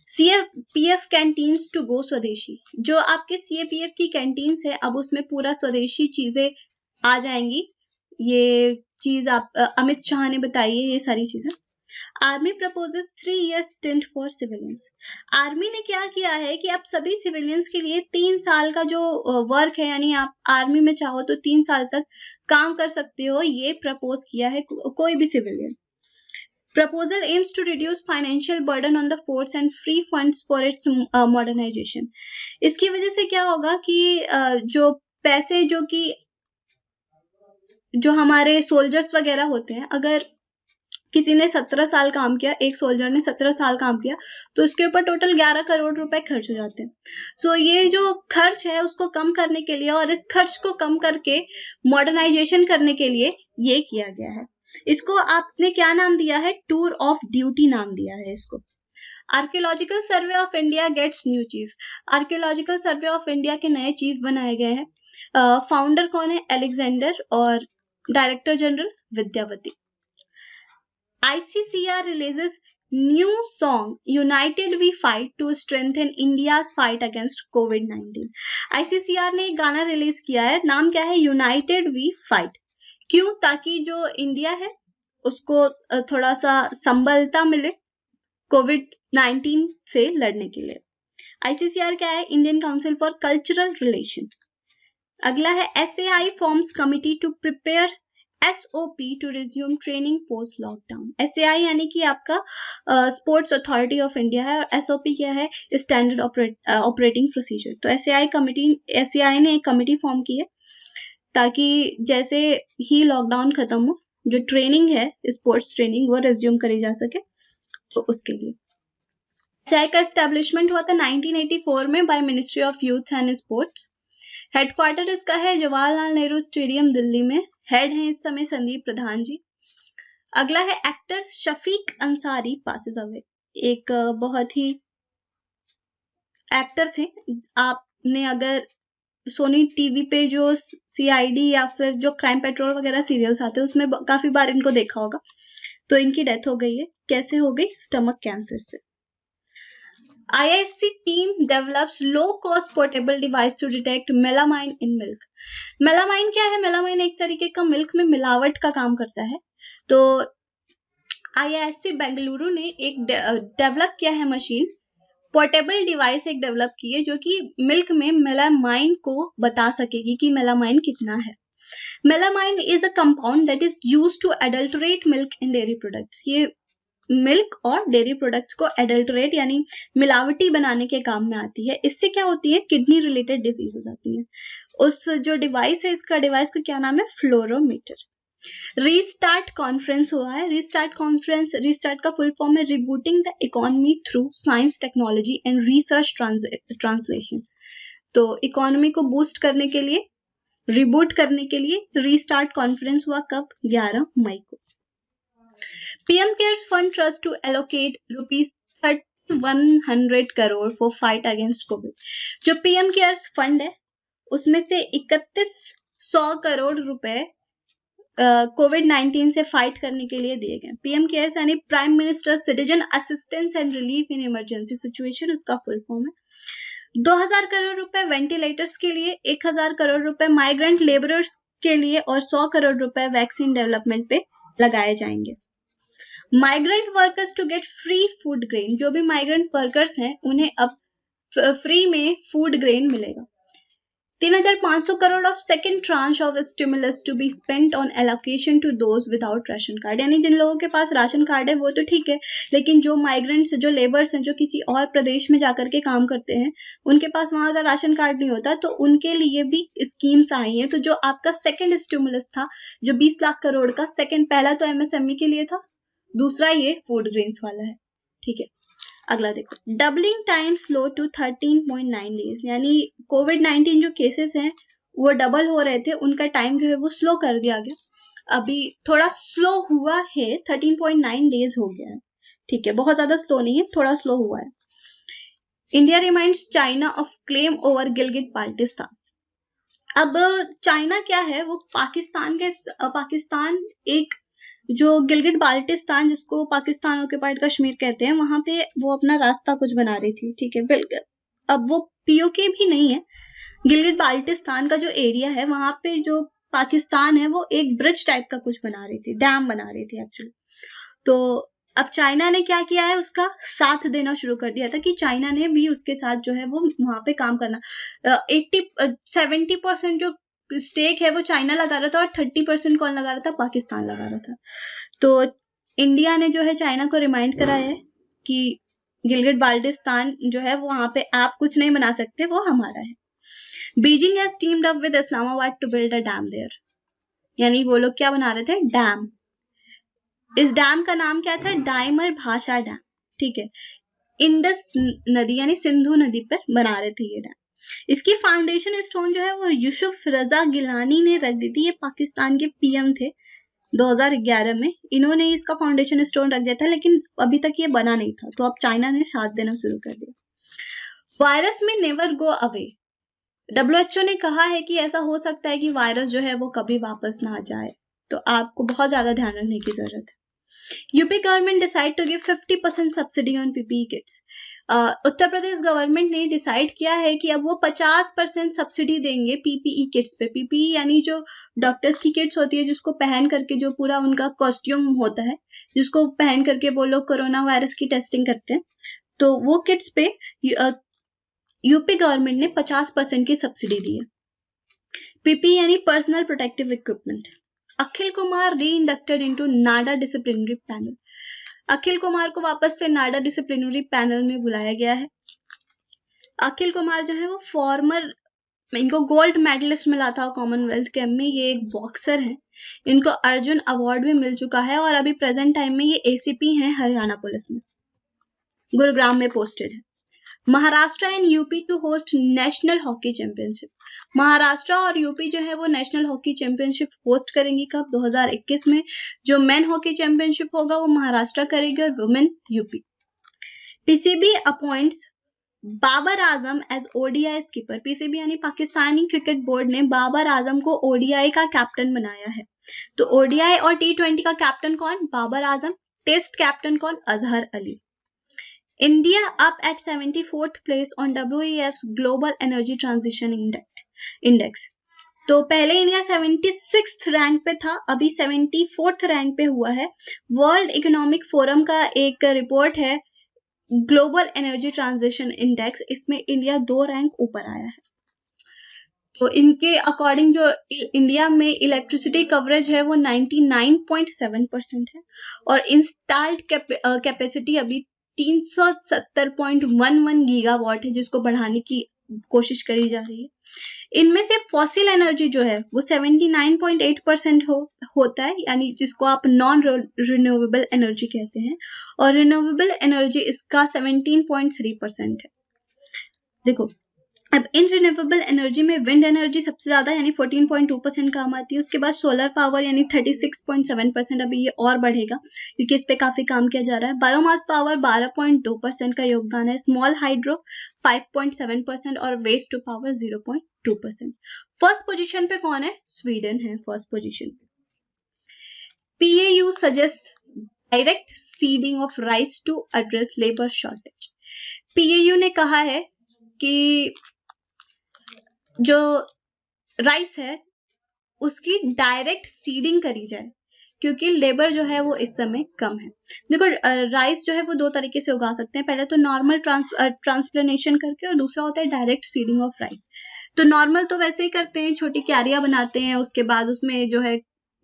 CAPF कैंटीन्स टू गो स्वदेशी, जो आपके CAPF की कैंटीन्स है अब उसमें पूरा स्वदेशी चीजें आ जाएंगी। ये चीज आप अमित शाह ने बताई है ये सारी चीजें। Army proposes 3 year stint for civilians. Army ने क्या किया है कि आप सभी सिविलियंस के लिए 3 साल का जो वर्क है, यानी आप आर्मी में चाहो तो 3 साल तक काम कर सकते हो, ये प्रपोज किया है कोई भी civilian. Proposal aims to reduce financial burden on the force and free funds for its modernization. इसकी वजह से क्या होगा कि जो पैसे जो हमारे सोल्जर्स वगैरह होते हैं, अगर किसी ने 17 साल काम किया, एक सोल्जर ने 17 साल काम किया, तो उसके ऊपर टोटल 11 करोड़ रुपए खर्च हो जाते हैं। सो ये जो खर्च है उसको कम करने के लिए और इस खर्च को कम करके मॉडर्नाइजेशन करने के लिए ये किया गया है। इसको आपने क्या नाम दिया है, टूर ऑफ ड्यूटी नाम दिया है इसको। Archaeological survey of India gets new chief. Archaeological survey of India के नए चीफ बनाए गए हैं। फाउंडर कौन है, अलेक्जेंडर, और director general Vidyavati. ICCR releases new song United We Fight to strengthen India's fight against COVID-19। ICCR ने एक गाना रिलीज किया है, नाम क्या है, United We Fight। क्यों, ताकि जो इंडिया है उसको थोड़ा सा संबलता मिले COVID-19 से लड़ने के लिए। ICCR क्या है, Indian council for cultural relation. अगला है SAI forms committee to prepare SOP to resume training post lockdown. SAI यानी कि आपका स्पोर्ट्स अथॉरिटी ऑफ इंडिया है और SOP क्या है, स्टैंडर्ड ऑपरेटिंग प्रोसीजर। तो SAI ने एक कमिटी फॉर्म की है ताकि जैसे ही लॉकडाउन खत्म हो, जो ट्रेनिंग है स्पोर्ट्स ट्रेनिंग वो रिज्यूम करी जा सके, तो उसके लिए SAI का एस्टेब्लिशमेंट हुआ था 1984 में by ministry of youth and sports. Headquarter इसका है जवाहरलाल नेहरू स्टेडियम दिल्ली में। हेड है इस समय संदीप प्रधान जी। अगला है actor Shafiq Ansari passes away. एक बहुत ही एक्टर थे, आपने अगर सोनी टीवी पे जो CID या फिर जो क्राइम पेट्रोल वगैरह सीरियल्स आते हैं उसमें काफी बार इनको देखा होगा। तो इनकी डेथ हो गई है। कैसे हो गई, स्टमक कैंसर से। IISc team develops low-cost portable device to detect melamine in milk। Melamine क्या है, मेलामाइन एक तरीके का मिल्क में मिलावट का काम करता है। तो IISc बेंगलुरु ने एक डेवलप किया है मशीन, पोर्टेबल डिवाइस एक डेवलप की है जो कि मिल्क में मेलामाइन को बता सकेगी कि मेलामाइन कितना है। Melamine is a compound that is used to adulterate milk in dairy products. ये मिल्क और डेयरी प्रोडक्ट्स को एडल्टरेट यानी मिलावटी बनाने के काम में आती है। इससे क्या होती है, किडनी रिलेटेड डिजीज हो जाती है। उस जो डिवाइस है, इसका डिवाइस का क्या नाम है, फ्लोरोमीटर। रीस्टार्ट कॉन्फ्रेंस हुआ है। रीस्टार्ट का फुल फॉर्म है rebooting the economy through science technology and research translation. तो इकोनॉमी को बूस्ट करने के लिए रिबूट करने के लिए रीस्टार्ट कॉन्फ्रेंस हुआ कब? 11 मई को। PM care fund trust to allocate ₹3100 crore for fight against COVID. जो पीएम केयर्स फंड है उसमें से 3100 करोड़ रुपए कोविड-19 से फाइट करने के लिए दिए गए। पीएम केयर्स यानी prime minister citizen assistance and relief in emergency situation, उसका फुल फॉर्म है। 2000 करोड़ रुपए वेंटिलेटर्स के लिए, 1000 करोड़ रुपए माइग्रेंट लेबरर्स के लिए और 100 करोड़ रुपए वैक्सीन डेवलपमेंट पे लगाए जाएंगे। Migrant workers to get free food grain. जो भी माइग्रेंट वर्कर्स हैं उन्हें अब फ्री में फूड ग्रेन मिलेगा। 3500 crore of second tranche of stimulus to be spent on allocation to those without ration card. यानी जिन लोगों के पास राशन कार्ड है वो तो ठीक है, लेकिन जो माइग्रेंट्स, जो लेबर्स हैं, जो किसी और प्रदेश में जाकर के काम करते हैं, उनके पास वहां का राशन कार्ड नहीं होता, तो उनके लिए भी स्कीम्स आई हैं। तो जो आपका सेकेंड स्टिमुलस था, जो 20 लाख करोड़ का, सेकेंड, पहला तो एमएसएमई के लिए था, दूसरा ये फूड ग्रेन्स वाला है। ठीक है, अगला देखो, doubling time slow to 13.9 days. यानी कोविड-19 जो केसेस हैं वो डबल हो रहे थे, उनका टाइम जो है वो स्लो कर दिया गया। अभी थोड़ा स्लो हुआ है, 13.9 डेज हो गया है। ठीक है, बहुत ज्यादा स्लो नहीं है, थोड़ा स्लो हुआ है। India reminds China of claim over Gilgit Baltistan. अब चाइना क्या है, वो पाकिस्तान एक जो गिलगिट बाल्टिस्तान, जिसको पाकिस्तान ऑक्युपाइड कश्मीर कहते हैं, वहां पे वो अपना रास्ता कुछ बना रही थी। ठीक है, बिल्कुल। अब वो पीओके भी नहीं है, गिलगिट बाल्टिस्तान का जो एरिया है वहां पे जो पाकिस्तान है वो एक ब्रिज टाइप का कुछ बना रही थी, डैम बना रही थी एक्चुअली। तो अब चाइना ने क्या किया है, उसका साथ देना शुरू कर दिया था कि चाइना ने भी उसके साथ जो है वो वहां पे काम करना। 70% जो स्टेक है वो चाइना लगा रहा था और 30% कौन लगा रहा था? पाकिस्तान लगा रहा था। तो इंडिया ने जो है चाइना को रिमाइंड कराया है कि गिलगिट बाल्टिस्तान जो है वो वहां पे आप कुछ नहीं बना सकते, वो हमारा है। Beijing has teamed up with Islamabad to build a dam there. यानी वो लोग क्या बना रहे थे? डैम। इस डैम का नाम क्या था? डायमर भाषा डैम। ठीक है, इंडस नदी यानी सिंधु नदी पर बना रहे थे ये डैम। इसकी फाउंडेशन स्टोन जो है वो यूसुफ रजा गिलानी ने रख दी थी। ये पाकिस्तान के पीएम थे 2011 में, इन्होंने इसका फाउंडेशन स्टोन रख दिया था, लेकिन अभी तक ये बना नहीं था। तो अब चाइना ने साथ देना शुरू कर दिया। वायरस में नेवर गो अवे। WHO ने कहा है कि ऐसा हो सकता है कि वायरस जो है वो कभी वापस ना जाए, तो आपको बहुत ज्यादा ध्यान रखने की जरूरत है। UP government decide to give 50% subsidy on PPE kits. Uttar Pradesh government ने डिसाइड किया है कि अब वो 50% सब्सिडी देंगे पीपीई किट्स पे। पीपीई यानी जो डॉक्टर्स की किट्स होती है, जिसको पहन करके जो पूरा उनका कॉस्ट्यूम होता है, जिसको पहन करके वो लोग कोरोना वायरस की टेस्टिंग करते हैं, तो वो किट्स पे यूपी गवर्नमेंट ने 50% की सब्सिडी दी है। पीपीई यानी personal protective equipment. Akhil Kumar री इंडक्टेड इनटू नाडा डिसिप्लिनरी पैनल। अखिल कुमार को वापस से नाडा डिसिप्लिनरी पैनल में बुलाया गया है। अखिल कुमार जो है वो फॉर्मर, इनको गोल्ड मेडलिस्ट मिला था कॉमनवेल्थ गेम में। ये एक बॉक्सर है, इनको अर्जुन अवार्ड भी मिल चुका है और अभी प्रेजेंट टाइम में ये एसीपी हैं हरियाणा पुलिस में, गुरुग्राम में पोस्टेड है। Maharashtra and UP to host national hockey championship. Maharashtra और यूपी जो है वो नेशनल हॉकी चैंपियनशिप होस्ट करेंगी कब? 2021 में। जो मेन हॉकी चैंपियनशिप होगा वो महाराष्ट्र करेगी और women UP. PCB appoints Babar Azam as ODI skipper. PCB यानी पाकिस्तानी क्रिकेट बोर्ड ने बाबर आजम को ओडीआई का कैप्टन बनाया है। तो ओडीआई और T20 का कैप्टन कौन? बाबर आजम। टेस्ट कैप्टन कौन? Azhar Ali. India up at 74th place on WEF's Global Energy Transition Index. तो पहले इंडिया 76th रैंक पे था, अभी 74th रैंक पे हुआ है। वर्ल्ड इकोनॉमिक फोरम का एक रिपोर्ट है ग्लोबल एनर्जी ट्रांजिशन इंडेक्स, इसमें इंडिया 2 रैंक ऊपर आया है। तो इनके अकॉर्डिंग जो इंडिया में इलेक्ट्रिसिटी कवरेज है वो 99.7% है और इंस्टॉल्ड कैपेसिटी अभी 370.11 गीगावाट है, जिसको बढ़ाने की कोशिश करी जा रही है। इनमें से फॉसिल एनर्जी जो है वो 79.8% होता है, यानी जिसको आप नॉन रिन्यूएबल एनर्जी कहते हैं, और रिन्यूएबल एनर्जी इसका 17.3% है। देखो, अब इन रिन्यूएबल एनर्जी में विंड एनर्जी सबसे ज्यादा यानी 14.2% काम आती है, उसके बाद सोलर पावर यानी 36.7%, अभी ये और बढ़ेगा क्योंकि इस पे काफी काम किया जा रहा है। बायोमास पावर 12.2% का योगदान है, स्मॉल हाइड्रो 5.7% और waste to power 0.2%। First position पे कौन है? स्वीडन है फर्स्ट पोजीशन पे। PAU suggest direct seeding of rice to address labour shortage. PAU ने कहा है कि जो राइस है उसकी डायरेक्ट सीडिंग करी जाए क्योंकि लेबर जो है वो इस समय कम है। देखो राइस जो है वो दो तरीके से उगा सकते हैं, पहले तो नॉर्मल ट्रांसप्लांटेशन करके और दूसरा होता है डायरेक्ट सीडिंग ऑफ राइस। तो नॉर्मल तो वैसे ही करते हैं, छोटी क्यारियां बनाते हैं, उसके बाद उसमें जो है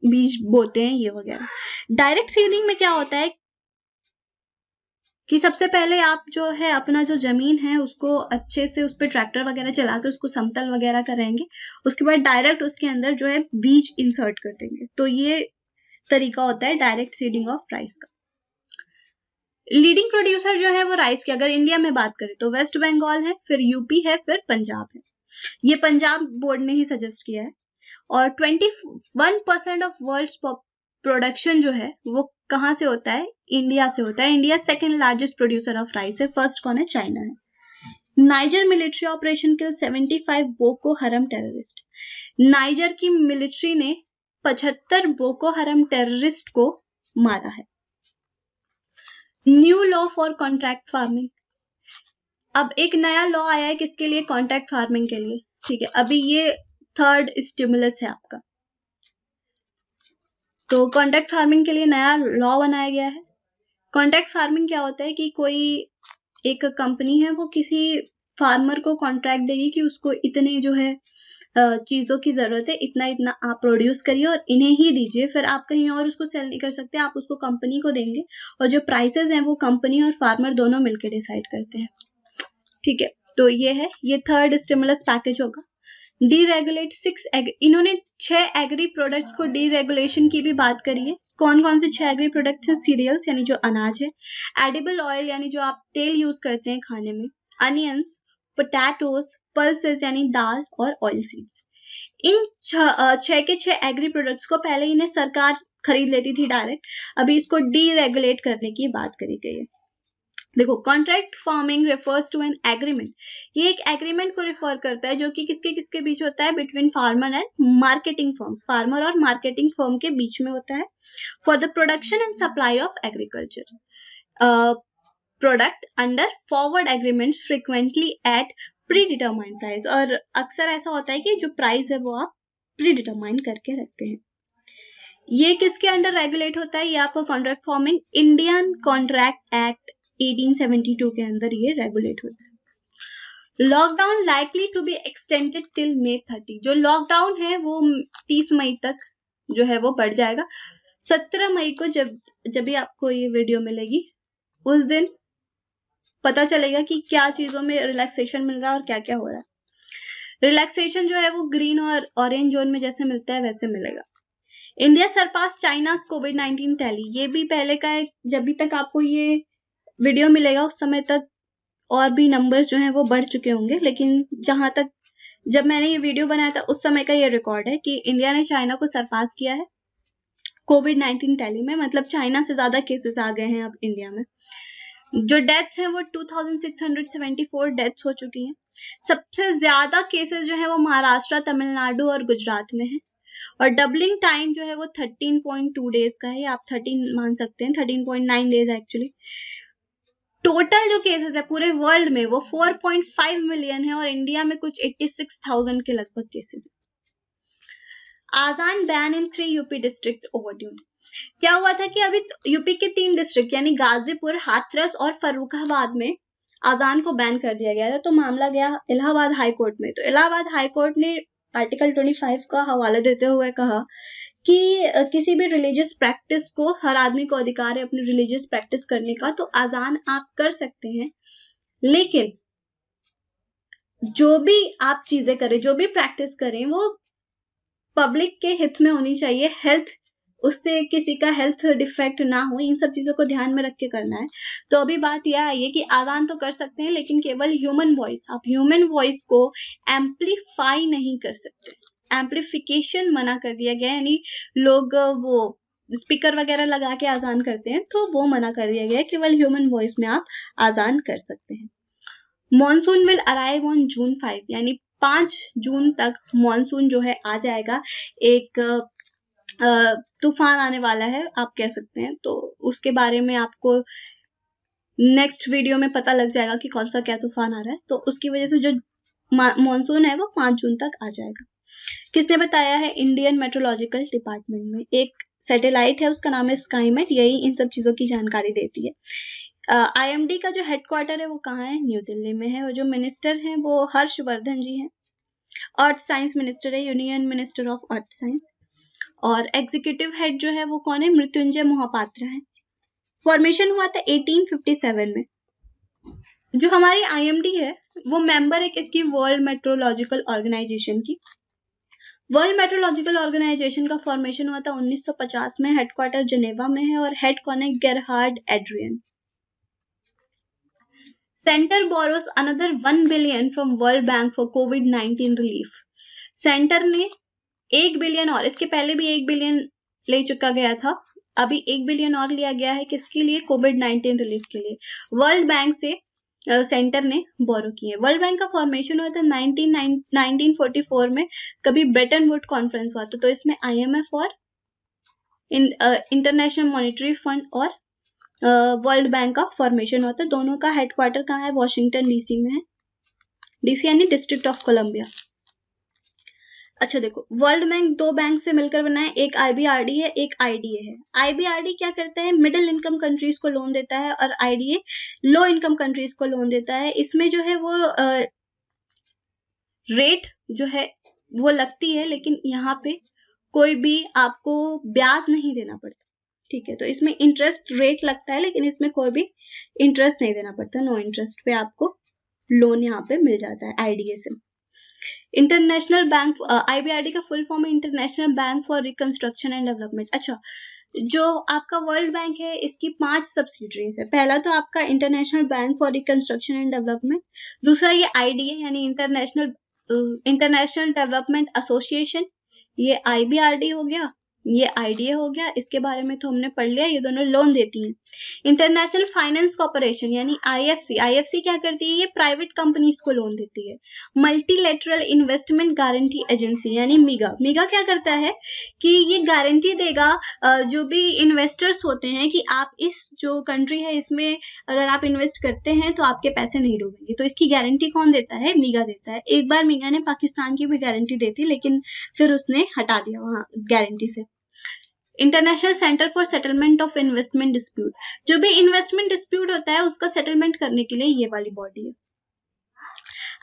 बीज बोते हैं ये वगैरह। डायरेक्ट सीडिंग में क्या होता है कि सबसे पहले आप जो है अपना जो जमीन है उसको अच्छे से उस पर ट्रैक्टर वगैरह चला के उसको समतल वगैरह करेंगे, उसके बाद डायरेक्ट उसके अंदर जो है बीज इंसर्ट कर देंगे। तो ये तरीका होता है डायरेक्ट सीडिंग ऑफ राइस का। लीडिंग प्रोड्यूसर जो है वो राइस के, अगर इंडिया में बात करें तो वेस्ट बंगाल है, फिर यूपी है, फिर पंजाब है। ये पंजाब बोर्ड ने ही सजेस्ट किया है। और 21% ऑफ वर्ल्ड प्रोडक्शन जो है वो कहाँ से होता है? इंडिया से होता है। India second largest producer of rice है, फर्स्ट कौन है? चाइना है। नाइजर मिलिट्री ऑपरेशन किल 75 बोको हरम टेररिस्ट। नाइजर की मिलिट्री ने 75 बोको हरम टेररिस्ट को मारा है। New law for contract farming. अब एक नया लॉ आया है किसके लिए? कॉन्ट्रैक्ट फार्मिंग के लिए। ठीक है, अभी ये थर्ड स्टिमुलस है आपका। तो कॉन्ट्रैक्ट फार्मिंग के लिए नया लॉ बनाया गया है। कॉन्ट्रैक्ट फार्मिंग क्या होता है कि कोई एक कंपनी है वो किसी फार्मर को कॉन्ट्रैक्ट देगी कि उसको इतने जो है चीजों की जरूरत है, इतना इतना आप प्रोड्यूस करिए और इन्हें ही दीजिए, फिर आप कहीं और उसको सेल नहीं कर सकते, आप उसको कंपनी को देंगे और जो प्राइसेस हैं वो कंपनी और फार्मर दोनों मिलकर डिसाइड करते हैं। ठीक है, तो ये है, ये थर्ड स्टिमुलस पैकेज होगा। डीरेगुलेट 6 इन्होंने 6 एग्री प्रोडक्ट्स को डीरेगुलेशन की भी बात करी है। कौन कौन से 6 एग्री प्रोडक्ट्स हैं? सीरियल्स यानी जो अनाज है, एडिबल ऑयल यानी जो आप तेल यूज करते हैं खाने में, अनियंस, पोटैटोज, पल्सेस यानी दाल और ऑयल सीड्स। इन 6 के 6 एग्री प्रोडक्ट्स को पहले इन्हें सरकार खरीद लेती थी डायरेक्ट, अभी इसको डीरेगुलेट करने की बात करी गई है। देखो, contract farming refers to an agreement, ये एक एग्रीमेंट को रेफर करता है जो कि किसके किसके बीच होता है? Between farmer and marketing firms, farmer और मार्केटिंग फर्म के बीच में होता है। For the production and supply of agriculture product under forward agreement frequently at predetermined price, और अक्सर ऐसा होता है कि जो प्राइस है वो आप प्री डिटरमाइन करके रखते हैं। ये किसके अंडर रेगुलेट होता है? ये आपका contract farming Indian contract act 1872 के अंदर ये रेगुलेट होता है। Lockdown likely to be extended till May 30, जो लॉकडाउन है वो 30 मई तक जो है वो बढ़ जाएगा। 17 मई को जब भी आपको ये वीडियो मिलेगी उस दिन पता चलेगा कि क्या चीजों में रिलैक्सेशन मिल रहा है और क्या क्या हो रहा है। रिलैक्सेशन जो है वो ग्रीन और ऑरेंज जोन में जैसे मिलता है वैसे मिलेगा। इंडिया सरपास चाइना's COVID-19 टैली, ये भी पहले का है, जब भी तक आपको ये वीडियो मिलेगा उस समय तक और भी नंबर्स जो हैं वो बढ़ चुके होंगे, लेकिन जहां तक जब मैंने ये वीडियो बनाया था उस समय का ये रिकॉर्ड है कि इंडिया ने चाइना को सरपास किया है COVID-19 टैली में, मतलब चाइना से ज्यादा केसेस आ गए हैं अब इंडिया में। जो डेथ्स हैं वो 2674 डेथ्स हो चुकी हैं। सबसे ज्यादा केसेस जो है वो महाराष्ट्र, तमिलनाडु और गुजरात में है, और डबलिंग टाइम जो है वो 13.2 डेज का है, आप 13 मान सकते हैं, 13.9 डेज एक्चुअली। टोटल जो केसेस है पूरे वर्ल्ड में वो 4.5 मिलियन है और इंडिया में कुछ 86,000 के लगभग केसेस है। आजान बैन इन 3 यूपी डिस्ट्रिक्ट ओवरड्यून। क्या हुआ था कि अभी यूपी के 3 डिस्ट्रिक्ट यानी गाजीपुर, हाथरस और फर्रुखाबाद में आजान को बैन कर दिया गया था। तो मामला गया इलाहाबाद हाई कोर्ट में। तो इलाहाबाद हाई कोर्ट ने आर्टिकल 25 का हवाला देते हुए कहा कि किसी भी रिलीजियस प्रैक्टिस को, हर आदमी को अधिकार है अपनी रिलीजियस प्रैक्टिस करने का, तो आजान आप कर सकते हैं, लेकिन जो भी आप चीजें करें, जो भी प्रैक्टिस करें, वो पब्लिक के हित में होनी चाहिए, हेल्थ उससे किसी का हेल्थ डिफेक्ट ना हो, इन सब चीजों को ध्यान में रख के करना है। तो अभी बात यह आई है कि आजान तो कर सकते हैं लेकिन केवल ह्यूमन वॉइस, आप ह्यूमन वॉइस को एम्पलीफाई नहीं कर सकते, एम्पलीफिकेशन मना कर दिया गया, यानी लोग वो स्पीकर वगैरह लगा के आजान करते हैं तो वो मना कर दिया गया है, केवल ह्यूमन वॉइस में आप आजान कर सकते हैं। Monsoon will arrive on June 5, यानी 5 जून तक मॉनसून जो है आ जाएगा। एक तूफान आने वाला है आप कह सकते हैं, तो उसके बारे में आपको नेक्स्ट वीडियो में पता लग जाएगा कि कौन सा क्या तूफान आ रहा है। तो उसकी वजह से जो मॉनसून है वो 5 जून तक आ जाएगा। किसने बताया है? इंडियन मेट्रोलॉजिकल डिपार्टमेंट में एक सैटेलाइट है, उसका नाम है स्काईमेट, यही इन सब चीजों की जानकारी देती है। IMD का जो हेडक्वार्टर है वो कहाँ है? न्यू दिल्ली में है, और जो मिनिस्टर हैं वो हर्षवर्धन जी हैं, अर्थ साइंस मिनिस्टर है, union minister of earth science. और एग्जीक्यूटिव हेड जो है वो कौन है? मृत्युंजय मोहपात्रा है। फॉर्मेशन हुआ था 1857 में। जो हमारी IMD है वो मेंबर है किसकी? वर्ल्ड मेट्रोलॉजिकल ऑर्गेनाइजेशन की। वर्ल्ड मेट्रोलॉजिकल ऑर्गेनाइजेशन का फॉर्मेशन हुआ था 1950 में, हेडक्वार्टर जेनेवा में है, और हेड कौन है? Gerhard Adrian. Centre borrows another 1 billion from world bank for कोविड-19 रिलीफ। सेंटर ने 1 बिलियन और, इसके पहले भी 1 बिलियन ले चुका गया था, अभी 1 बिलियन और लिया गया है, किसके लिए? कोविड-19 रिलीफ के लिए। वर्ल्ड बैंक से सेंटर ने बोरो किए। वर्ल्ड बैंक का फॉर्मेशन हुआ था 1944 में, कभी ब्रेटन वुड कॉन्फ्रेंस हुआ था, तो इसमें IMF और इंटरनेशनल मॉनेटरी फंड और वर्ल्ड बैंक का फॉर्मेशन होता है। दोनों का हेडक्वार्टर कहाँ है? वॉशिंगटन DC में है। DC यानी डिस्ट्रिक्ट ऑफ कोलंबिया। अच्छा देखो, वर्ल्ड बैंक 2 बैंक से मिलकर बना है, एक IBRD है, एक IDA है। IBRD क्या करता है? मिडिल इनकम कंट्रीज को लोन देता है, और IDA लो इनकम कंट्रीज को लोन देता है। इसमें जो है वो रेट जो है वो लगती है, लेकिन यहाँ पे कोई भी आपको ब्याज नहीं देना पड़ता, ठीक है। तो इसमें इंटरेस्ट रेट लगता है, लेकिन इसमें कोई भी इंटरेस्ट नहीं देना पड़ता, नो इंटरेस्ट पे आपको लोन यहाँ पे मिल जाता है IDA से। इंटरनेशनल बैंक, IBRD का फुल फॉर्म है international bank for reconstruction and development. अच्छा, जो आपका वर्ल्ड बैंक है इसकी 5 सब्सिडरीज है। पहला तो आपका international bank for reconstruction and development, दूसरा ये IDA यानी इंटरनेशनल डेवलपमेंट एसोसिएशन, ये IBRD हो गया, ये IDA हो गया, इसके बारे में तो हमने पढ़ लिया, ये दोनों लोन देती हैं। इंटरनेशनल फाइनेंस कॉर्पोरेशन यानी IFC क्या करती है? ये प्राइवेट कंपनीज को लोन देती है। मल्टीलेटरल इन्वेस्टमेंट गारंटी एजेंसी यानी मीगा क्या करता है कि ये गारंटी देगा जो भी इन्वेस्टर्स होते हैं कि आप इस जो कंट्री है इसमें अगर आप इन्वेस्ट करते हैं तो आपके पैसे नहीं डूबेंगे। तो इसकी गारंटी कौन देता है? मीगा देता है। एक बार मीगा ने पाकिस्तान की भी गारंटी दी थी, लेकिन फिर उसने हटा दिया वहां गारंटी से। International centre for settlement of investment dispute, जो भी इन्वेस्टमेंट डिस्प्यूट होता है उसका सेटलमेंट करने के लिए ये वाली बॉडी है।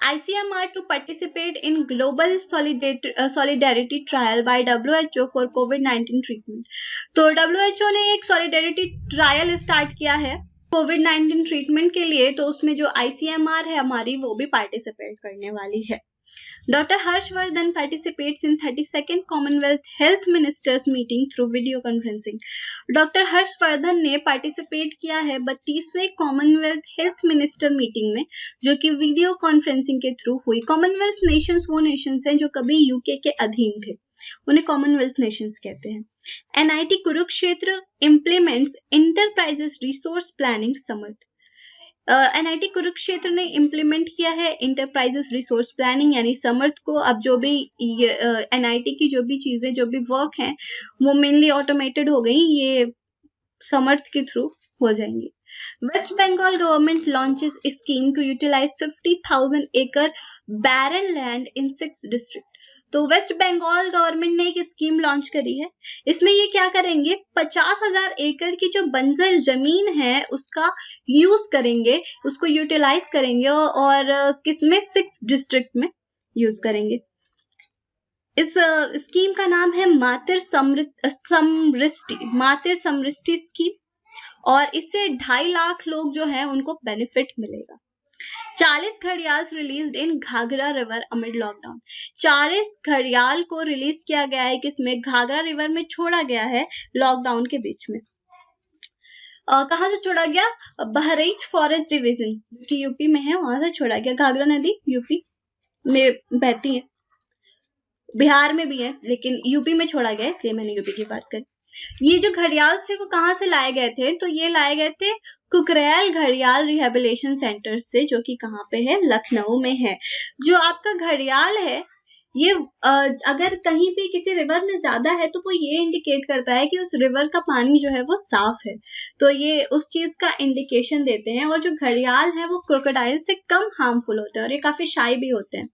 ICMR to participate in global solidarity trial by WHO for COVID-19 treatment। तो WHO ने एक solidarity trial स्टार्ट किया है COVID-19 ट्रीटमेंट के लिए, तो उसमें जो ICMR है हमारी वो भी पार्टिसिपेट करने वाली है। Dr. Harshvardhan participates in 32nd Commonwealth Health Ministers meeting through video conferencing। Doctor Harshvardhan ने पार्टिसिपेट किया है 32वें कॉमनवेल्थ हेल्थ मिनिस्टर मीटिंग में, जो कि वीडियो कॉन्फ्रेंसिंग के थ्रू हुई। कॉमनवेल्थ नेशंस वो नेशंस हैं जो कभी UK के अधीन थे, उन्हें कॉमनवेल्थ नेशंस कहते हैं। NIT Kurukshetra implements enterprises resource planning Samarth. NIT Kurukshetra ने इम्प्लीमेंट किया है इंटरप्राइजेस रिसोर्स प्लानिंग यानी समर्थ को। अब जो भी NIT की जो भी चीजें, जो भी वर्क हैं वो मेनली ऑटोमेटेड हो गई, ये समर्थ के थ्रू हो जाएंगी। West Bengal government launches a scheme to utilise 50,000 acre barren land in 6 district. तो वेस्ट बंगाल गवर्नमेंट ने एक स्कीम लॉन्च करी है, इसमें ये क्या करेंगे? 50,000 एकड़ की जो बंजर जमीन है उसका यूज करेंगे, उसको यूटिलाइज करेंगे, और किसमें? 6 डिस्ट्रिक्ट में यूज करेंगे। इस स्कीम का नाम है मातृ समृष्टि स्कीम, और इससे 2.5 लाख लोग जो है उनको बेनिफिट मिलेगा। 40 gharials released in Ghaghara river amid lockdown. 40 घड़ियाल को रिलीज किया गया है किसमें? घाघरा रिवर में छोड़ा गया है लॉकडाउन के बीच में। कहाँ से छोड़ा गया? बहराइच फॉरेस्ट डिवीजन की यूपी में है, वहां से छोड़ा गया। घाघरा नदी यूपी में बहती है, बिहार में भी है, लेकिन यूपी में छोड़ा गया, इसलिए मैंने यूपी की बात करी। ये जो घड़ियाल थे वो कहाँ से लाए गए थे? तो ये लाए गए थे कुकरेल घड़ियाल रिहेबिलिटेशन सेंटर से, जो कि कहाँ पे है? लखनऊ में है। जो आपका घड़ियाल है ये अगर कहीं पे किसी रिवर में ज्यादा है तो वो ये इंडिकेट करता है कि उस रिवर का पानी जो है वो साफ है, तो ये उस चीज का इंडिकेशन देते हैं। और जो घड़ियाल है वो क्रोकोडाइल से कम हार्मफुल होते हैं और ये काफी शाई भी होते हैं,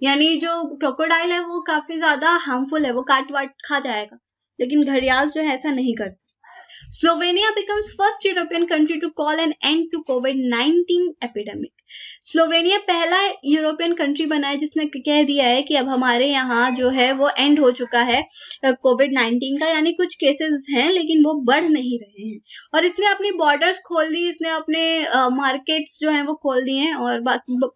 यानी जो क्रोकोडाइल है वो काफी ज्यादा हार्मफुल है, वो काट वाट खा जाएगा, लेकिन घड़ियाल जो है ऐसा नहीं करता। Slovenia becomes first European country to call an end to COVID-19 epidemic. Slovenia पहला यूरोपियन कंट्री बना है जिसने कह दिया है कि अब हमारे यहाँ जो है वो एंड हो चुका है कोविड-19 का, यानी कुछ केसेस हैं लेकिन वो बढ़ नहीं रहे हैं, और इसने अपनी बॉर्डर्स खोल दी, इसने अपने मार्केट्स जो हैं वो खोल दिए हैं, और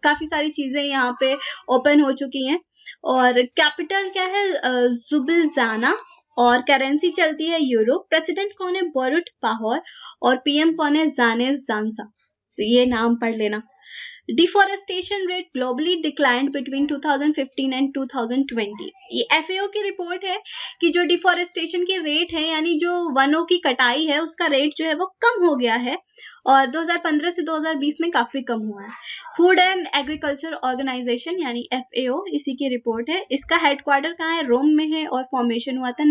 काफी सारी चीजें यहाँ पे ओपन हो चुकी हैं। और कैपिटल क्या है? जुबिलजाना, और करेंसी चलती है यूरो। प्रेसिडेंट कौन है? बोरुट पाहोर, और पीएम कौन है? जानेस जानसा, ये नाम पढ़ लेना। Deforestation rate globally declined between 2015 and 2020। ये FAO की रिपोर्ट है कि जो डिफॉरेस्टेशन की रेट है, यानी जो वनों की कटाई है, उसका रेट जो है वो कम हो गया है, और 2015 से 2020 में काफी कम हुआ है। फूड एंड एग्रीकल्चर ऑर्गेनाइजेशन यानी FAO, इसी की रिपोर्ट है। इसका हेडक्वार्टर कहाँ है? रोम में है, और फॉर्मेशन हुआ था